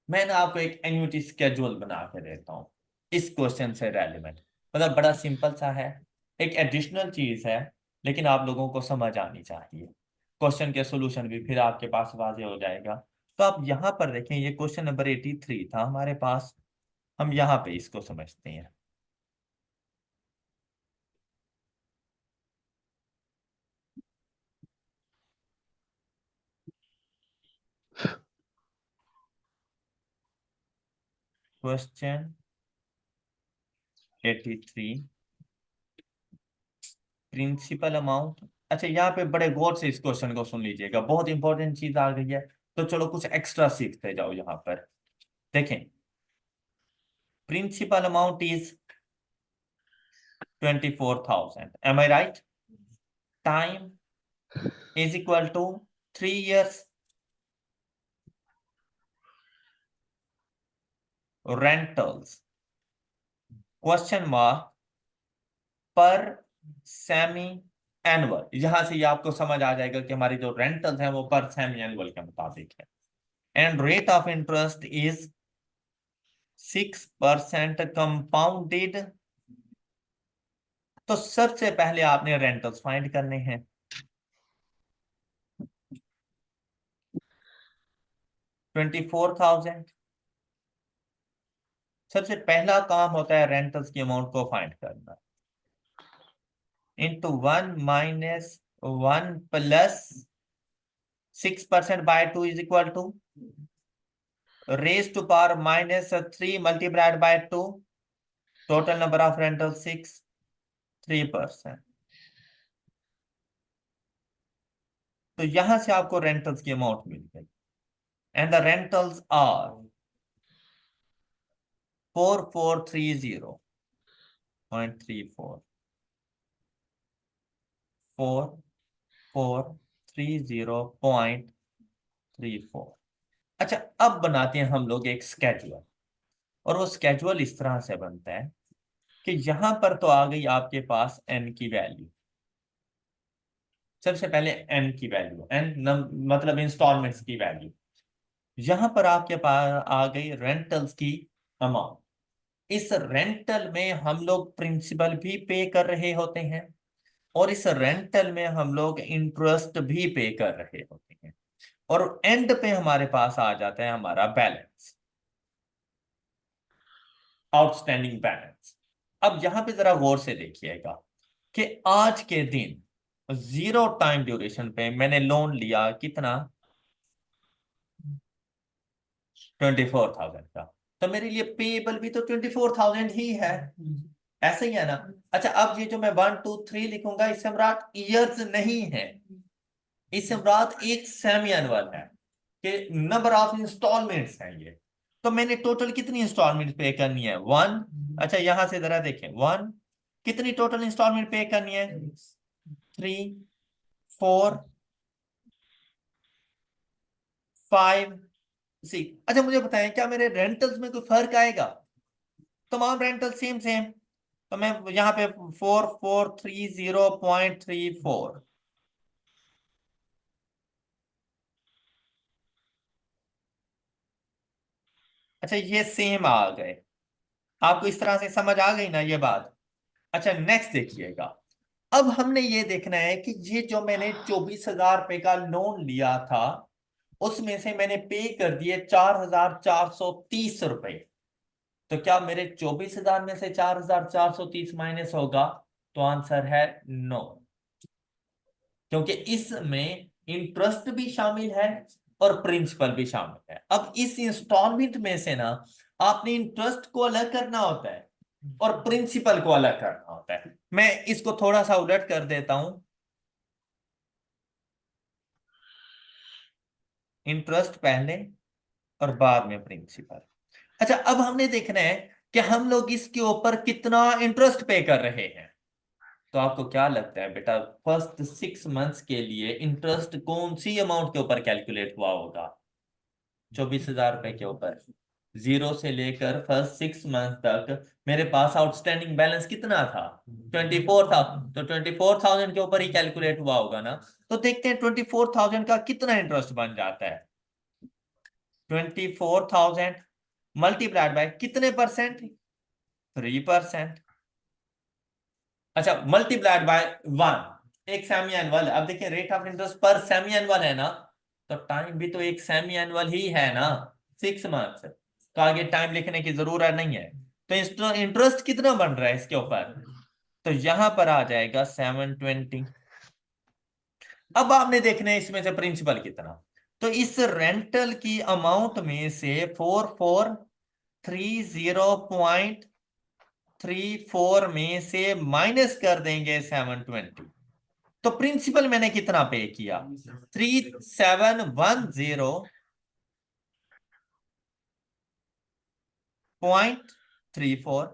मैं ना आपको एक एन्युटी स्केड्यूल बना के देता हूं इस क्वेश्चन से रेलिवेंट। मतलब बड़ा सिंपल सा है, एक एडिशनल चीज है, लेकिन आप लोगों को समझ आनी चाहिए। क्वेश्चन के सॉल्यूशन भी फिर आपके पास वाजे हो जाएगा। तो आप यहां पर देखें, ये क्वेश्चन नंबर 83 था हमारे पास। हम यहां पे इसको समझते हैं। Question 83, principal amount. अच्छा, यहाँ पे बड़े गौर से इस क्वेश्चन को सुन लीजिएगा, बहुत इंपॉर्टेंट चीज आ गई है। तो चलो कुछ एक्स्ट्रा सीखते जाओ। यहाँ पर देखें, principal amount is 24,000, am I right? Time is equal to 3 years, rentals question mark पर सेमी एनुअल। यहां से ये आपको समझ आ जाएगा कि हमारी जो रेंटल्स है वो पर सेमी एनुअल के मुताबिक है। And rate of interest is 6% compounded. तो सबसे पहले आपने रेंटल्स फाइंड करने हैं। 24,000। सबसे पहला काम होता है रेंटल्स की अमाउंट को फाइंड करना। Into 1 - 1 plus 6% by 2 is equal to raise to power -3 multiplied by 2। Total number of rental 6, 3%। तो यहां से आपको रेंटल्स की अमाउंट मिल गई। And the rentals are 4430.34, 4430.34। अच्छा, अब बनाते हैं हम लोग एक स्केड्यूल। और वो स्केड्यूल इस तरह से बनता है कि यहां पर तो आ गई आपके पास एन की वैल्यू। सबसे पहले एन की वैल्यू, एन मतलब इंस्टॉलमेंट्स की वैल्यू। यहां पर आपके पास आ गई रेंटल्स की अमाउंट। इस रेंटल में हम लोग प्रिंसिपल भी पे कर रहे होते हैं और इस रेंटल में हम लोग इंटरेस्ट भी पे कर रहे होते हैं। और एंड पे हमारे पास आ जाता है हमारा बैलेंस, आउटस्टैंडिंग बैलेंस। अब यहां पे जरा गौर से देखिएगा कि आज के दिन 0 टाइम ड्यूरेशन पे मैंने लोन लिया कितना, 24,000 का। तो मेरे लिए पेएबल भी तो 24,000 ही है। ऐसे ही है ना। अच्छा, अब ये जो मैं 1 2 3 लिखूंगा इससे मुराद ईयर्स नहीं है, इससे मुराद एक सेमी एनुअल है कि नंबर ऑफ इंस्टॉलमेंट्स हैं ये। तो मैंने टोटल कितनी इंस्टॉलमेंट पे करनी है, 1। अच्छा, यहां से जरा देखें 1, कितनी टोटल इंस्टॉलमेंट पे करनी है, 3, 4, 5, 6। अच्छा मुझे बताएं, क्या मेरे रेंटल्स में कोई फर्क आएगा? तमाम रेंटल सेम सेम। तो मैं यहां पे 4430.34। अच्छा, ये सेम आ गए। आपको इस तरह से समझ आ गई ना ये बात? अच्छा, नेक्स्ट देखिएगा। अब हमने ये देखना है कि ये जो मैंने 24,000 रुपए का लोन लिया था उसमें से मैंने पे कर दिए 4,430 रुपए। तो क्या मेरे 24,000 में से 4,430 माइनस होगा? तो आंसर है नो, क्योंकि इसमें इंटरेस्ट भी शामिल है और प्रिंसिपल भी शामिल है। अब इस इंस्टॉलमेंट में से ना आपने इंटरेस्ट को अलग करना होता है और प्रिंसिपल को अलग करना होता है। मैं इसको थोड़ा सा उलट कर देता हूं, इंटरेस्ट पहले और बाद में प्रिंसिपल। अच्छा, अब हमने देखना है कि हम लोग इसके ऊपर कितना इंटरेस्ट पे कर रहे हैं। तो आपको क्या लगता है बेटा, फर्स्ट 6 मंथ्स के लिए इंटरेस्ट कौन सी अमाउंट के ऊपर कैलकुलेट हुआ होगा? 24,000 रुपए के ऊपर। जीरो से लेकर फर्स्ट 6 मंथ तक मेरे पास आउटस्टैंडिंग बैलेंस कितना था, 24,000। तो 24,000 के ऊपर ही कैलकुलेट हुआ होगा ना। तो देखते हैं 24,000 का कितना इंटरेस्ट बन जाता है। 24,000 मल्टीप्लाइड बाय कितने परसेंट, 3%। अच्छा, मल्टीप्लाइड बाय 1, एक सेमी एनुअल। अब देखिए रेट ऑफ इंटरेस्ट पर सेमी एनुअल है ना, तो टाइम भी तो एक सेमी एनुअल ही है ना, 6 मंथ। तो आगे टाइम लिखने की जरूरत नहीं है। तो इंटरेस्ट कितना बन रहा है इसके ऊपर? तो यहां पर आ जाएगा 720। अब आपने देखना है इसमें से प्रिंसिपल कितना। तो इस रेंटल की अमाउंट में से 4430.34 में से माइनस कर देंगे 720। तो प्रिंसिपल मैंने कितना पे किया, 3710.34।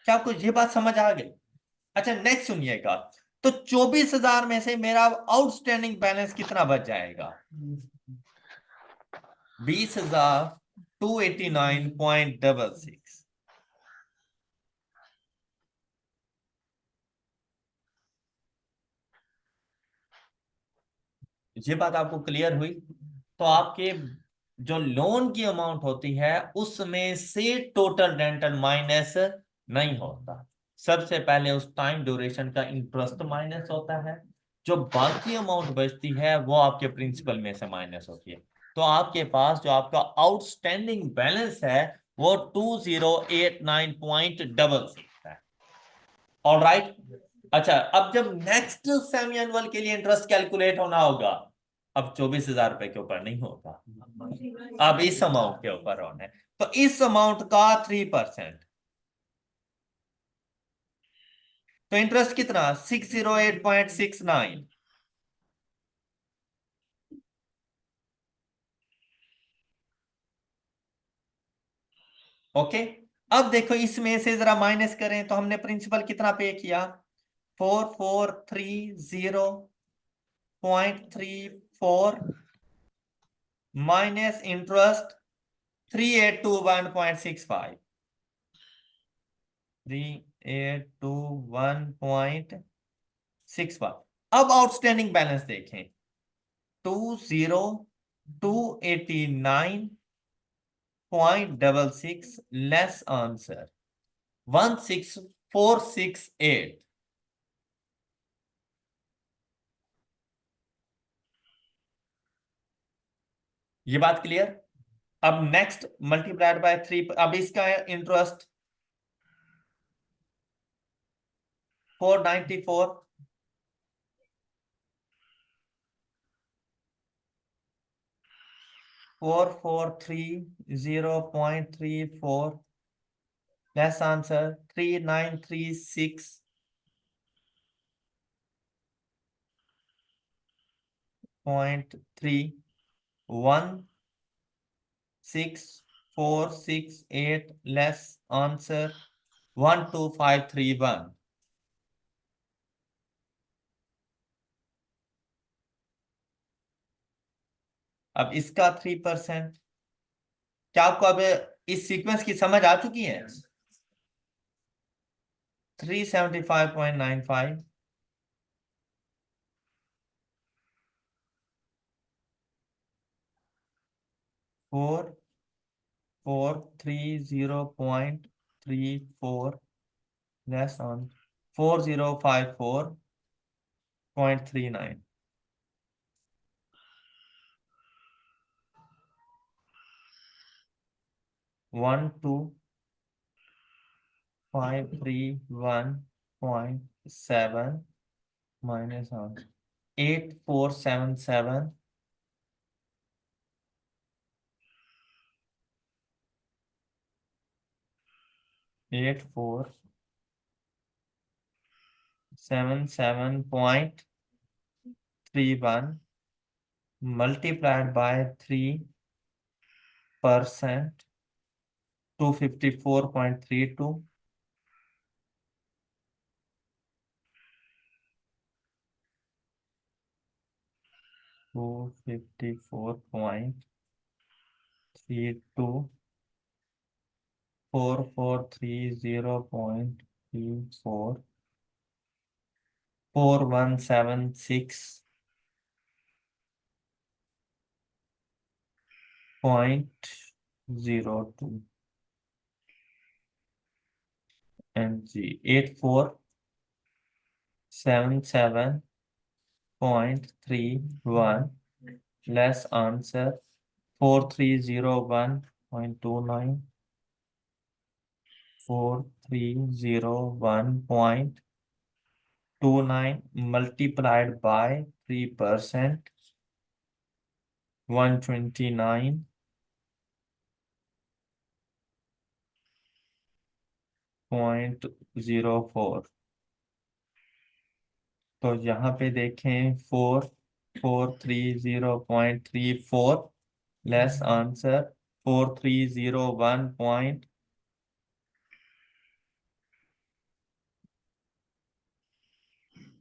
क्या आपको ये बात समझ आ गई? अच्छा, नेक्स्ट सुनिएगा। तो 24,000 में से मेरा आउटस्टैंडिंग बैलेंस कितना बच जाएगा? 20,289.66। ये बात आपको क्लियर हुई? तो आपके जो लोन की अमाउंट होती है उसमें से टोटल रेंटल माइनस नहीं होता। सबसे पहले उस टाइम ड्यूरेशन का इंटरेस्ट माइनस होता है, जो बाकी अमाउंट बचती है वो आपके प्रिंसिपल में से माइनस होती है। तो आपके पास जो आपका आउटस्टैंडिंग बैलेंस है वो 2089.66 है। ऑलराइट। अच्छा, अब जब नेक्स्ट सेमी एनुअल के लिए इंटरेस्ट कैलकुलेट होना होगा, अब 24,000 रुपए के ऊपर नहीं होगा, अब इस अमाउंट के ऊपर होना है। तो इस अमाउंट का 3%, तो इंटरेस्ट कितना? 608.69। ओके। अब देखो इसमें से जरा माइनस करें तो हमने प्रिंसिपल कितना पे किया? 4430.34 माइनस इंटरेस्ट 3821.65। 3821.65। अब आउटस्टैंडिंग बैलेंस देखें, 20,289.66 लेस आंसर 16,468। ये बात क्लियर? अब नेक्स्ट मल्टीप्लाइड बाय 3, अब इसका interest 494, 4430.34 less answer 3936.3 16,468 less answer 12531। अब इसका 3%। क्या आपको अब इस सीक्वेंस की समझ आ चुकी है? 375.95, 4430.34 less on 4054.39। 12531.7 minus on 8477, 8477.31 multiplied by 3%, 254.32, 254.32, 4430.34, 4176.02 and G 8477.31 less answer 4301.29, 4301.29 multiplied by 3%, 129.04। तो यहाँ पे देखें 4430.34 less answer 4301.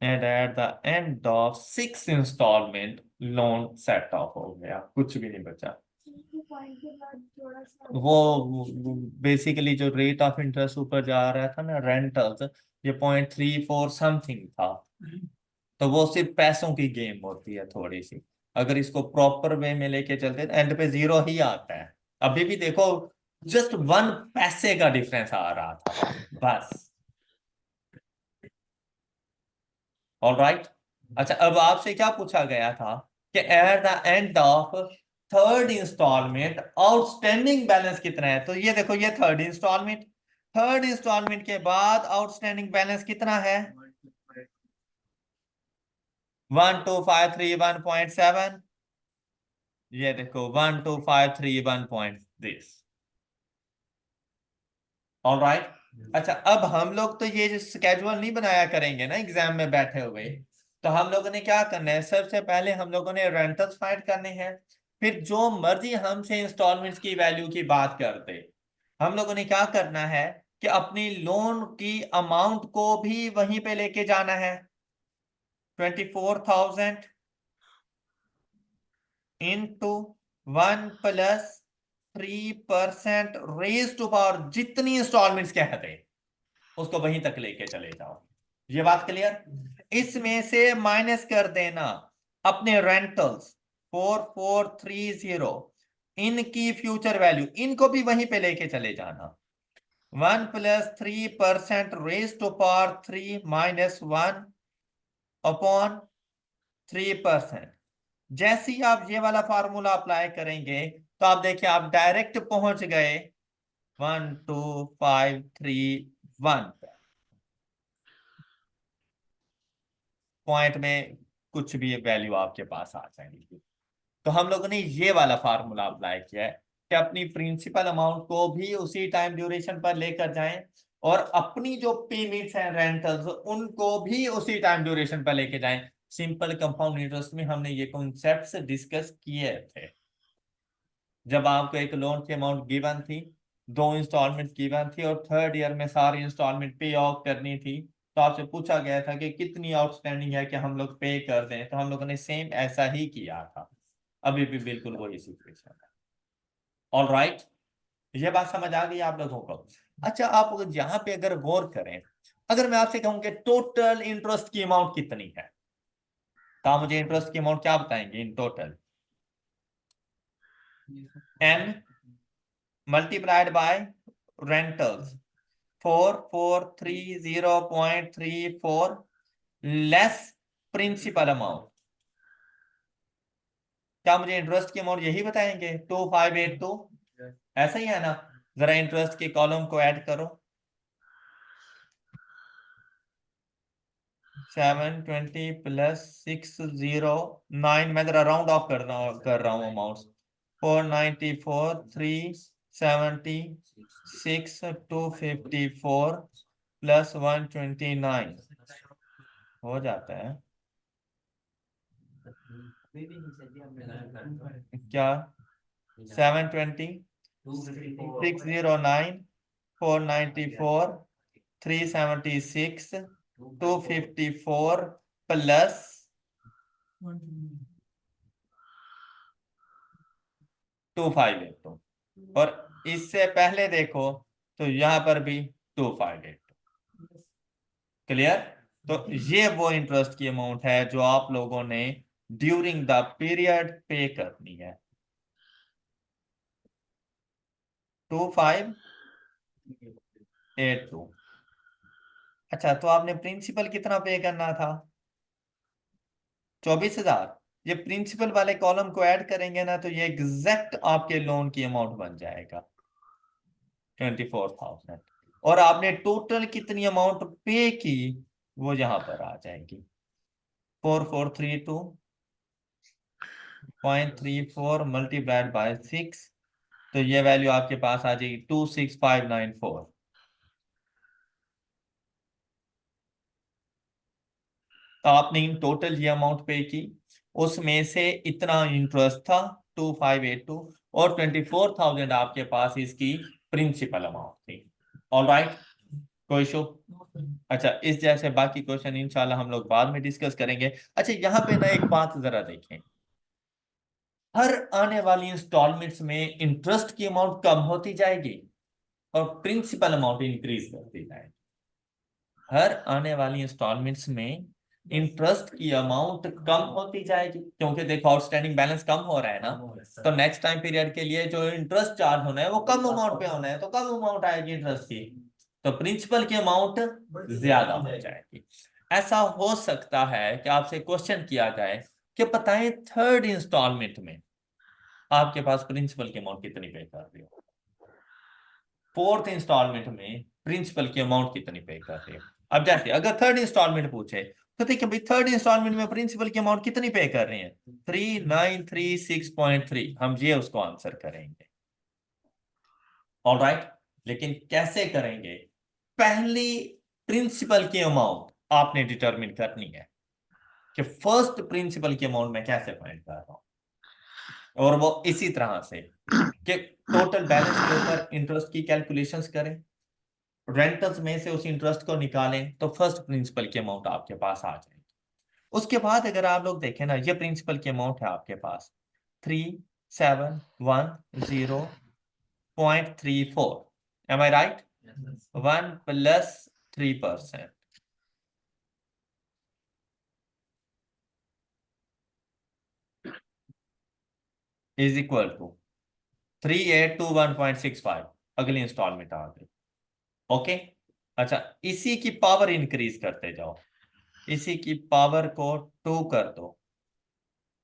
And at the end of 6 installment loan set off हो गया, कुछ भी नहीं बचा। वो बेसिकली जो रेट ऑफ इंटरेस्ट ऊपर जा रहा था ना रेंटल्स, ये 0.34 समथिंग था। तो वो सिर्फ पैसों की गेम होती है थोड़ी सी। अगर इसको प्रॉपर वे में लेके चलते तो एंड पे जीरो ही आता है। अभी भी देखो, जस्ट 1 पैसे का डिफरेंस आ रहा था बस। All right. अच्छा, अब आपसे क्या पूछा गया था कि at the end of third installment outstanding balance कितना है। तो ये देखो, ये थर्ड इंस्टॉलमेंट के बाद आउटस्टैंडिंग बैलेंस कितना है? 12531.7। ये देखो 12531 ऑल राइट। अच्छा, अब हम लोग तो ये स्केड्यूल नहीं बनाया करेंगे ना एग्जाम में बैठे हुए। तो हम लोगों ने क्या करना है, सबसे पहले हम लोगों ने रेंटल्स फाइंड करने हैं। फिर जो मर्जी हमसे इंस्टॉलमेंट्स की वैल्यू की बात करते, हम लोगों ने क्या करना है कि अपनी लोन की अमाउंट को भी वहीं पे लेके जाना है। 24,000 इंटू 1 + 3% रेज टू पावर, जितनी इंस्टॉलमेंट्स कहते हैं उसको वहीं तक लेके चले जाओ। ये बात क्लियर। इसमें से माइनस कर देना अपने रेंटल्स 4430, इनकी फ्यूचर वैल्यू, इनको भी वहीं पे लेके चले जाना। 1 + 3% रेज टू पावर 3 - 1/3%। जैसे ही आप ये वाला फार्मूला अप्लाई करेंगे तो आप देखिए आप डायरेक्ट पहुंच गए 12531 पॉइंट में। कुछ भी वैल्यू आपके पास आ जाएगी। तो हम लोगों ने ये वाला फार्मूला अप्लाई किया है कि अपनी प्रिंसिपल अमाउंट को भी उसी टाइम ड्यूरेशन पर लेकर जाएं, और अपनी जो पेमेंट्स हैं रेंटल्स उनको भी उसी टाइम ड्यूरेशन पर लेके जाएं। सिंपल कंपाउंड इंटरेस्ट में हमने ये कॉन्सेप्ट्स डिस्कस किए थे जब आपको एक लोन की अमाउंट गिवन थी, 2 इंस्टॉलमेंट गिवन थी, और थर्ड ईयर में सारी इंस्टॉलमेंट पे ऑफ करनी थी। तो आपसे पूछा गया था कि कितनी आउटस्टैंडिंग है कि हम लोग पे कर दें, तो हम लोगों ने सेम ऐसा ही किया था। अभी भी बिल्कुल वही सिचुएशन है। All right. ये बात समझ आ गई आप लोगों को? अच्छा, आप यहाँ पे अगर गौर करें, अगर मैं आपसे कहूँ कि टोटल इंटरेस्ट की अमाउंट कितनी है, तो आप मुझे इंटरेस्ट की अमाउंट क्या बताएंगे in total? n multiplied by rentals 4430.34 less principal amount. क्या मुझे इंटरेस्ट की अमाउंट यही बताएंगे 2582? ऐसा ही है ना? जरा इंटरेस्ट के कॉलम को ऐड करो। 720 + 609, मैं जरा राउंड ऑफ कर रहा हूँ अमाउंट। 494 376 254 + 129 हो जाता है क्या? 720 609 494 376 254 प्लस 2582। और इससे पहले देखो तो यहां पर भी 2582। क्लियर? तो ये वो इंटरेस्ट की अमाउंट है जो आप लोगों ने ड्यूरिंग द पीरियड पे करनी है। 2582। अच्छा, तो आपने प्रिंसिपल कितना पे करना था? 24,000। ये प्रिंसिपल वाले कॉलम को ऐड करेंगे ना तो ये एग्जैक्ट आपके लोन की अमाउंट बन जाएगा 24,000। और आपने टोटल कितनी अमाउंट पे की वो यहां पर आ जाएगी 4432.34 मल्टीप्लाइड बाय 6। तो ये वैल्यू आपके पास आ जाएगी 26594। तो आपने इन टोटल ये अमाउंट पे की, उसमें से इतना इंटरेस्ट था 2582, और 24,000 आपके पास इसकी प्रिंसिपल अमाउंट थी। All right. कोई इशू? अच्छा, इस जैसे बाकी क्वेश्चन इंशाल्लाह हम लोग बाद में डिस्कस करेंगे। अच्छा, यहाँ पे ना एक बात जरा देखें, हर आने वाली इंस्टॉलमेंट्स में इंटरेस्ट की अमाउंट कम होती जाएगी और प्रिंसिपल अमाउंट इंक्रीज करती जाएगी। हर आने वाली इंस्टॉलमेंट्स में इंटरेस्ट की अमाउंट कम होती जाएगी, क्योंकि देखो आउटस्टैंडिंग बैलेंस कम हो रहा है ना, तो नेक्स्ट टाइम पीरियड के लिए जो इंटरेस्ट चार्ज होना है वो कम अमाउंट पे होना है, तो कम अमाउंट आएगी इंटरेस्ट की, तो प्रिंसिपल की अमाउंट ज्यादा हो जाएगी। ऐसा हो सकता है कि आपसे क्वेश्चन किया जाए कि बताएं थर्ड इंस्टॉलमेंट में आपके पास प्रिंसिपल की अमाउंट कितनी पे कर रही हो, फोर्थ इंस्टॉलमेंट में प्रिंसिपल की अमाउंट कितनी पे कर रही हो। अब जैसे अगर थर्ड इंस्टॉलमेंट पूछे तो देखिए भाई, थर्ड इंस्टॉलमेंट में प्रिंसिपल की अमाउंट कितनी पे कर रहे हैं, 3936.3, हम ये उसको आंसर करेंगे। ऑलराइट, लेकिन कैसे करेंगे? पहली प्रिंसिपल की अमाउंट आपने डिटरमिन करनी है कि फर्स्ट प्रिंसिपल की अमाउंट मैं कैसे फाइंड कर रहा हूं, और वो इसी तरह से कि टोटल बैलेंस के ऊपर इंटरेस्ट की कैलकुलेशंस करें, रेंटल्स में से उस इंटरेस्ट को निकालें, तो फर्स्ट प्रिंसिपल की अमाउंट आपके पास आ जाएगी। उसके बाद अगर आप लोग देखें ना, ये प्रिंसिपल की अमाउंट है आपके पास 3710.34, am I right? 1 + 3% is equal to 3821.65, अगली इंस्टॉलमेंट आ गई। ओके, अच्छा, इसी की पावर इंक्रीज करते जाओ, इसी की पावर को 2 कर दो,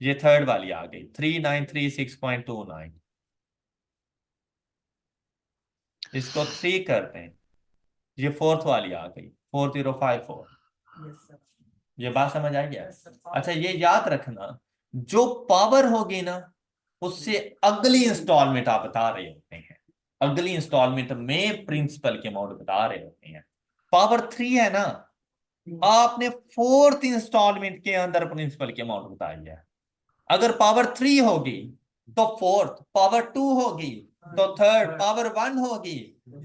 ये थर्ड वाली आ गई 3936.29, इसको 3 करते हैं, ये फोर्थ वाली आ गई 4054। ये बात समझ आई है? अच्छा, ये याद रखना, जो पावर होगी ना उससे अगली इंस्टॉलमेंट आप बता रहे होते हैं, अगली इंस्टॉलमेंट में प्रिंसिपल की अमाउंट बता रहे होते हैं। पावर 3 है ना, आपने फोर्थ इंस्टॉलमेंट के अंदर प्रिंसिपल की अमाउंट बताई है। अगर पावर 3 होगी तो फोर्थ, पावर 2 होगी तो थर्ड, पावर 1 होगी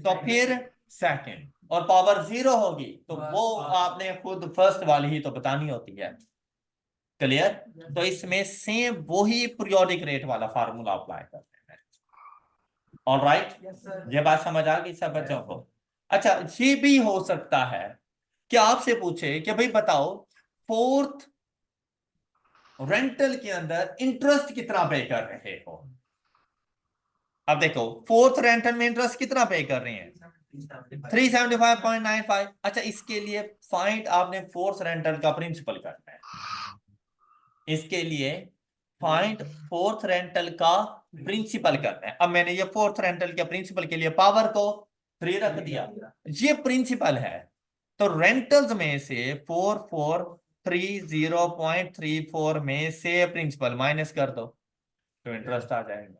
तो फिर सेकंड, और पावर 0 होगी तो वो आपने खुद फर्स्ट वाली ही तो बतानी होती है। क्लियर? तो इसमें सेम वही पीरियोडिक रेट वाला फार्मूला अप्लाई करते हैं। ऑलराइट, ये बात समझ आ गई सब बच्चों को? अच्छा, ये भी हो सकता है कि आपसे पूछे कि भाई बताओ, फोर्थ रेंटल के अंदर इंटरेस्ट कितना पे कर रहे हो। अब देखो, फोर्थ रेंटल में इंटरेस्ट कितना पे कर रहे हैं, 375.95। अच्छा, इसके लिए फाइंड आपने फोर्थ रेंटल का प्रिंसिपल करना है, इसके लिए फाइंड फोर्थ रेंटल का प्रिंसिपल करना है। अब मैंने ये फोर्थ रेंटल के प्रिंसिपल के लिए पावर को 3 रख दिया, ये प्रिंसिपल है, तो रेंटल्स में से 4430.34 में से प्रिंसिपल माइनस कर दो तो इंटरेस्ट आ जाएगा।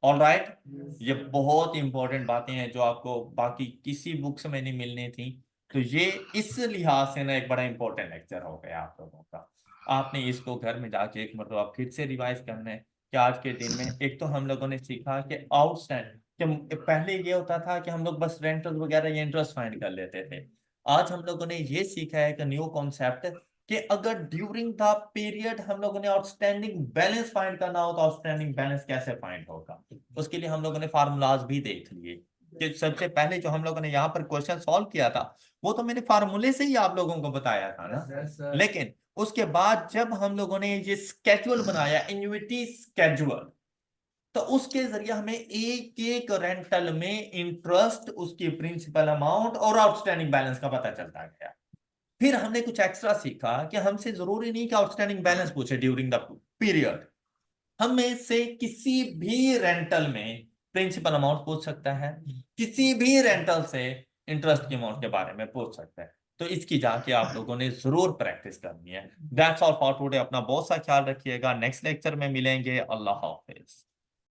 ऑल राइट, ये बहुत इंपॉर्टेंट बातें हैं जो आपको बाकी किसी बुक्स में नहीं मिलनी थी, तो ये इस लिहाज से ना एक बड़ा इंपॉर्टेंट लेक्चर हो गया आप लोगों का। आपने इसको घर में जाके एक मतलब फिर से रिवाइज करना है कि आज के दिन में एक तो हम लोगों ने सीखा कि आउटस्टैंड, कि पहले ये होता था कि हम लोग बस रेंटल वगैरह ये इंटरेस्ट फाइंड कर लेते थे। आज हम लोगों ने ये सीखा है कि न्यू कॉन्सेप्ट, कि अगर ड्यूरिंग द पीरियड हम लोगों ने आउटस्टैंडिंग बैलेंस फाइंड करना हो तो आउटस्टैंडिंग बैलेंस कैसे फाइंड होगा, उसके लिए हम लोगों ने फार्मूलाज भी देख लिए। कि सबसे पहले जो हम लोगों ने यहाँ पर क्वेश्चन सॉल्व किया था वो तो मैंने फार्मूले से ही आप लोगों को बताया था ना, लेकिन उसके बाद जब हम लोगों ने ये स्केड्यूल बनाया, एन्युइटी स्केड्यूल, तो उसके जरिए हमें एक एक रेंटल में इंटरेस्ट, उसकी प्रिंसिपल अमाउंट और आउटस्टैंडिंग बैलेंस का पता चलता गया। फिर हमने कुछ एक्स्ट्रा सीखा कि हमसे जरूरी नहीं कि आउटस्टैंडिंग बैलेंस पूछे ड्यूरिंग द पीरियड, हमें से किसी भी रेंटल में प्रिंसिपल अमाउंट पूछ सकता है, किसी भी रेंटल से इंटरेस्ट की अमाउंट के बारे में पूछ सकता है। तो इसकी जाके आप लोगों ने जरूर प्रैक्टिस करनी है। That's all for today. अपना बहुत सा ख्याल रखिएगा, नेक्स्ट लेक्चर में मिलेंगे। अल्लाह हाफिज।